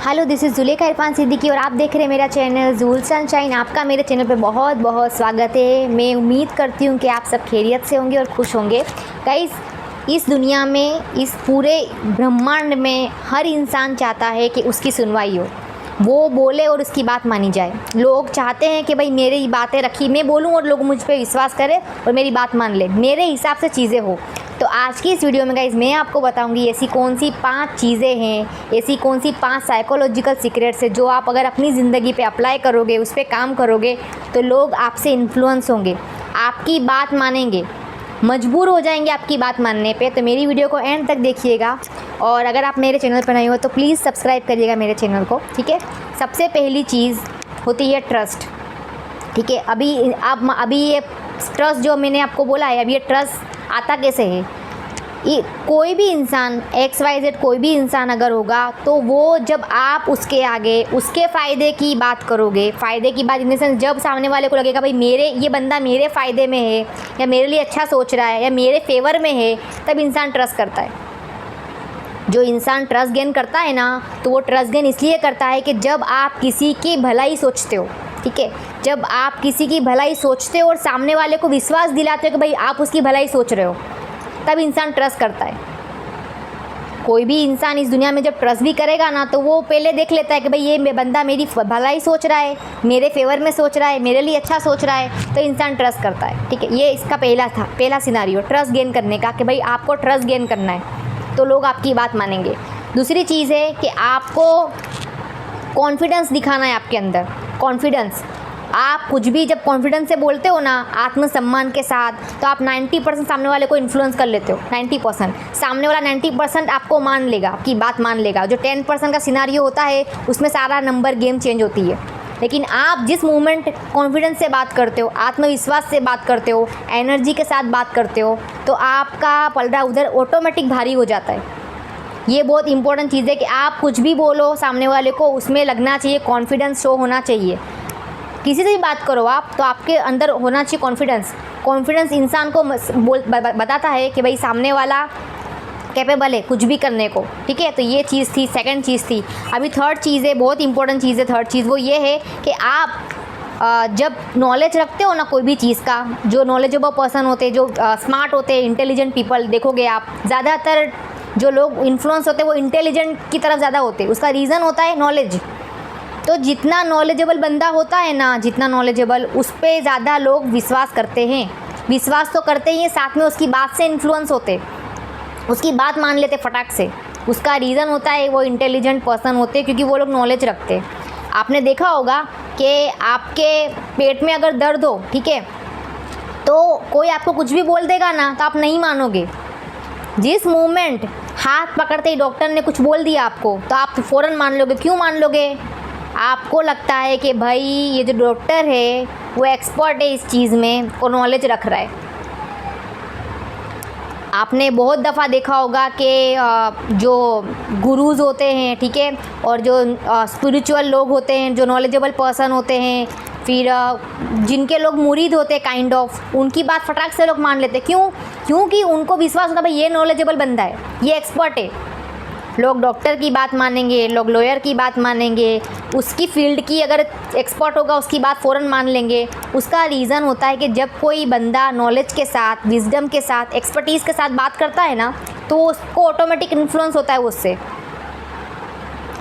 Hello, this is Zulekha Irfan Siddiqui और आप देख रहे हैं मेरा चैनल जूल सनशाइन। आपका मेरे चैनल पे बहुत बहुत स्वागत है। मैं उम्मीद करती हूँ कि आप सब खैरियत से होंगे और खुश होंगे। गाइस, इस दुनिया में, इस पूरे ब्रह्मांड में हर इंसान चाहता है कि उसकी सुनवाई हो, वो बोले और उसकी बात मानी जाए। लोग चाहते हैं कि भाई मेरी बातें रखी, मैं बोलूँ और लोग मुझ पर विश्वास करें और मेरी बात मान ले, मेरे हिसाब से चीज़ें हो। तो आज की इस वीडियो में गाइस मैं आपको बताऊंगी ऐसी कौन सी 5 चीज़ें हैं, ऐसी कौन सी 5 साइकोलॉजिकल सीक्रेट्स है जो आप अगर अपनी ज़िंदगी पे अप्लाई करोगे, उस पर काम करोगे तो लोग आपसे इन्फ्लुएंस होंगे, आपकी बात मानेंगे, मजबूर हो जाएंगे आपकी बात मानने पे। तो मेरी वीडियो को एंड तक देखिएगा और अगर आप मेरे चैनल पर नए हो तो प्लीज़ सब्सक्राइब करिएगा मेरे चैनल को, ठीक है। सबसे पहली चीज़ होती है ट्रस्ट, ठीक है। अभी ये ट्रस्ट जो मैंने आपको बोला है, अब ये ट्रस्ट आता कैसे है? कोई भी इंसान XYZ कोई भी इंसान अगर होगा तो वो जब आप उसके आगे उसके फ़ायदे की बात करोगे, फ़ायदे की बात इन द सेंस जब सामने वाले को लगेगा भाई ये बंदा मेरे फ़ायदे में है या मेरे लिए अच्छा सोच रहा है या मेरे फेवर में है, तब इंसान ट्रस्ट करता है। जो इंसान ट्रस्ट गेन करता है ना, तो वो ट्रस्ट गेन इसलिए करता है कि जब आप किसी की भलाई सोचते हो, ठीक है, जब आप किसी की भलाई सोचते हो और सामने वाले को विश्वास दिलाते हो कि भाई आप उसकी भलाई सोच रहे हो, तब इंसान ट्रस्ट करता है। कोई भी इंसान इस दुनिया में जब ट्रस्ट भी करेगा ना, तो वो पहले देख लेता है कि भाई ये बंदा मेरी भलाई सोच रहा है, मेरे फेवर में सोच रहा है, मेरे लिए अच्छा सोच रहा है, तो इंसान ट्रस्ट करता है, ठीक है। ये इसका पहला सिनारियो ट्रस्ट गेन करने का, कि भाई आपको ट्रस्ट गेन करना है तो लोग आपकी बात मानेंगे। दूसरी चीज़ है कि आपको कॉन्फिडेंस दिखाना है आपके अंदर। कॉन्फिडेंस, आप कुछ भी जब कॉन्फिडेंस से बोलते हो ना, आत्मसम्मान के साथ, तो आप 90% सामने वाले को इन्फ्लुएंस कर लेते हो। 90% सामने वाला 90% आपको मान लेगा, आपकी बात मान लेगा। जो 10% का सिनारियो होता है उसमें सारा नंबर गेम चेंज होती है। लेकिन आप जिस मोमेंट कॉन्फिडेंस से बात करते हो, आत्मविश्वास से बात करते हो, एनर्जी के साथ बात करते हो, तो आपका पलड़ा उधर ऑटोमेटिक भारी हो जाता है। ये बहुत इंपॉर्टेंट चीज़ है कि आप कुछ भी बोलो सामने वाले को उसमें लगना चाहिए, कॉन्फिडेंस शो होना चाहिए। किसी से भी बात करो आप, तो आपके अंदर होना चाहिए कॉन्फिडेंस। कॉन्फिडेंस इंसान को बताता है कि भाई सामने वाला कैपेबल है कुछ भी करने को, ठीक है। तो ये चीज़ थी, सेकंड चीज़ थी। अभी थर्ड चीज़ है, बहुत इंपॉर्टेंट चीज़ है थर्ड चीज़, वो ये है कि आप जब नॉलेज रखते हो ना कोई भी चीज़ का, जो नॉलेजेबल पर्सन होते हैं, जो स्मार्ट होते हैं, इंटेलिजेंट पीपल, देखोगे आप ज़्यादातर जो लोग इन्फ्लुएंस होते हैं वो इंटेलिजेंट की तरफ ज़्यादा होते हैं। उसका रीज़न होता है नॉलेज। तो जितना नॉलेजेबल बंदा होता है ना, जितना नॉलेजेबल, उस पर ज़्यादा लोग विश्वास करते हैं। विश्वास तो करते ही हैं, साथ में उसकी बात से इन्फ्लुएंस होते, उसकी बात मान लेते फटाक से। उसका रीज़न होता है वो इंटेलिजेंट पर्सन होते हैं, क्योंकि वो लोग नॉलेज रखते हैं। आपने देखा होगा कि आपके पेट में अगर दर्द हो, ठीक है, तो कोई आपको कुछ भी बोल देगा ना, तो आप नहीं मानोगे। जिस मोमेंट हाथ पकड़ते ही डॉक्टर ने कुछ बोल दिया आपको, तो आप फ़ौरन मान लोगे। क्यों मान लोगे? आपको लगता है कि भाई ये जो डॉक्टर है वो एक्सपर्ट है इस चीज़ में और नॉलेज रख रहा है। आपने बहुत दफ़ा देखा होगा कि जो गुरुज़ होते हैं, ठीक है, और जो स्पिरिचुअल लोग होते हैं, जो नॉलेजेबल पर्सन होते हैं, फिर जिनके लोग मुरीद होते हैं काइंड ऑफ, उनकी बात फटाक से लोग मान लेते हैं। क्यों? क्योंकि उनको विश्वास होता है भाई ये नॉलेजेबल बंदा है, ये एक्सपर्ट है। लोग डॉक्टर की बात मानेंगे, लोग लॉयर की बात मानेंगे, उसकी फील्ड की अगर एक्सपर्ट होगा उसकी बात फ़ौरन मान लेंगे। उसका रीज़न होता है कि जब कोई बंदा नॉलेज के साथ, विजडम के साथ, एक्सपर्टीज़ के साथ बात करता है ना, तो उसको ऑटोमेटिक इन्फ्लुएंस होता है उससे।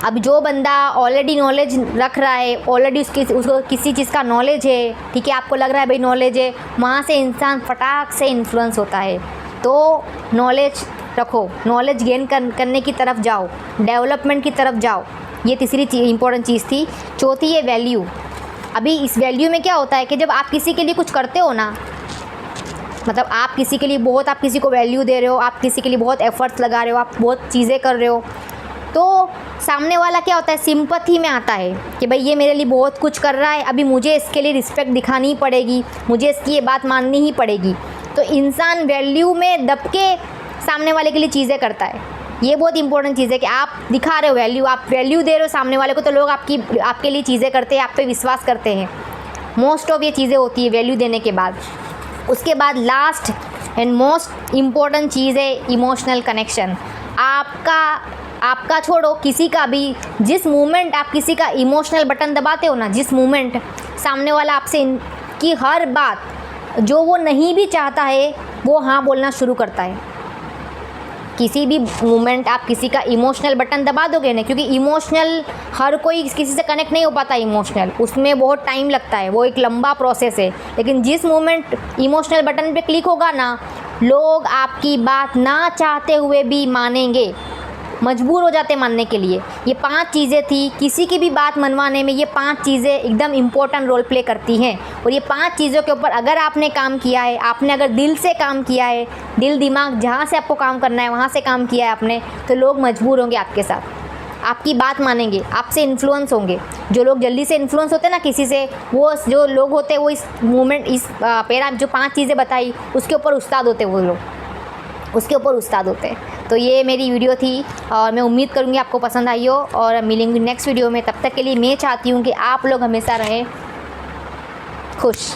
अब जो बंदा ऑलरेडी नॉलेज रख रहा है, ऑलरेडी उसको किसी चीज़ का नॉलेज है, ठीक है, आपको लग रहा है भाई नॉलेज है, वहाँ से इंसान फटाक से इन्फ्लुएंस होता है। तो नॉलेज रखो, नॉलेज गेन करने की तरफ जाओ, डेवलपमेंट की तरफ जाओ। ये तीसरी इंपॉर्टेंट चीज़ थी। चौथी है वैल्यू। अभी इस वैल्यू में क्या होता है कि जब आप किसी के लिए कुछ करते हो ना, मतलब आप किसी के लिए बहुत, आप किसी को वैल्यू दे रहे हो, आप किसी के लिए बहुत एफर्ट्स लगा रहे हो, आप बहुत चीज़ें कर रहे हो, तो सामने वाला क्या होता है, सिंपैथी में आता है कि भाई ये मेरे लिए बहुत कुछ कर रहा है, अभी मुझे इसके लिए रिस्पेक्ट दिखानी ही पड़ेगी, मुझे इसकी ये बात माननी ही पड़ेगी। तो इंसान वैल्यू में दब के सामने वाले के लिए चीज़ें करता है। ये बहुत इंपॉर्टेंट चीज़ है कि आप दिखा रहे हो वैल्यू, आप वैल्यू दे रहे हो सामने वाले को, तो लोग आपके लिए चीज़ें करते हैं, आप पे विश्वास करते हैं। मोस्ट ऑफ ये चीज़ें होती है वैल्यू देने के बाद। उसके बाद लास्ट एंड मोस्ट इम्पॉर्टेंट चीज़ है इमोशनल कनेक्शन। आपका छोड़ो, किसी का भी, जिस मोमेंट आप किसी का इमोशनल बटन दबाते हो ना, जिस मोमेंट सामने वाला आपसे की हर बात जो वो नहीं भी चाहता है वो हाँ बोलना शुरू करता है। किसी भी मोमेंट आप किसी का इमोशनल बटन दबा दोगे ना, क्योंकि इमोशनल हर कोई किसी से कनेक्ट नहीं हो पाता, इमोशनल उसमें बहुत टाइम लगता है, वो एक लंबा प्रोसेस है। लेकिन जिस मोमेंट इमोशनल बटन पे क्लिक होगा ना, लोग आपकी बात ना चाहते हुए भी मानेंगे, मजबूर हो जाते मानने के लिए। ये 5 चीज़ें थी, किसी की भी बात मनवाने में ये 5 चीज़ें एकदम इम्पोर्टेंट रोल प्ले करती हैं। और ये 5 चीज़ों के ऊपर अगर आपने काम किया है, आपने अगर दिल से काम किया है, दिल दिमाग जहाँ से आपको काम करना है वहाँ से काम किया है आपने, तो लोग मजबूर होंगे आपके साथ, आपकी बात मानेंगे, आपसे इन्फ्लुएंस होंगे। जो लोग जल्दी से इन्फ्लुएंस होते हैं ना किसी से, वो जो लोग होते हैं वो इस मोमेंट, इस पैरा जो 5 चीज़ें बताई उसके ऊपर उस्ताद होते हैं, वो लोग उसके ऊपर उस्ताद होते हैं। तो ये मेरी वीडियो थी और मैं उम्मीद करूँगी आपको पसंद आई हो, और मिलेंगे नेक्स्ट वीडियो में। तब तक के लिए मैं चाहती हूँ कि आप लोग हमेशा रहें खुश।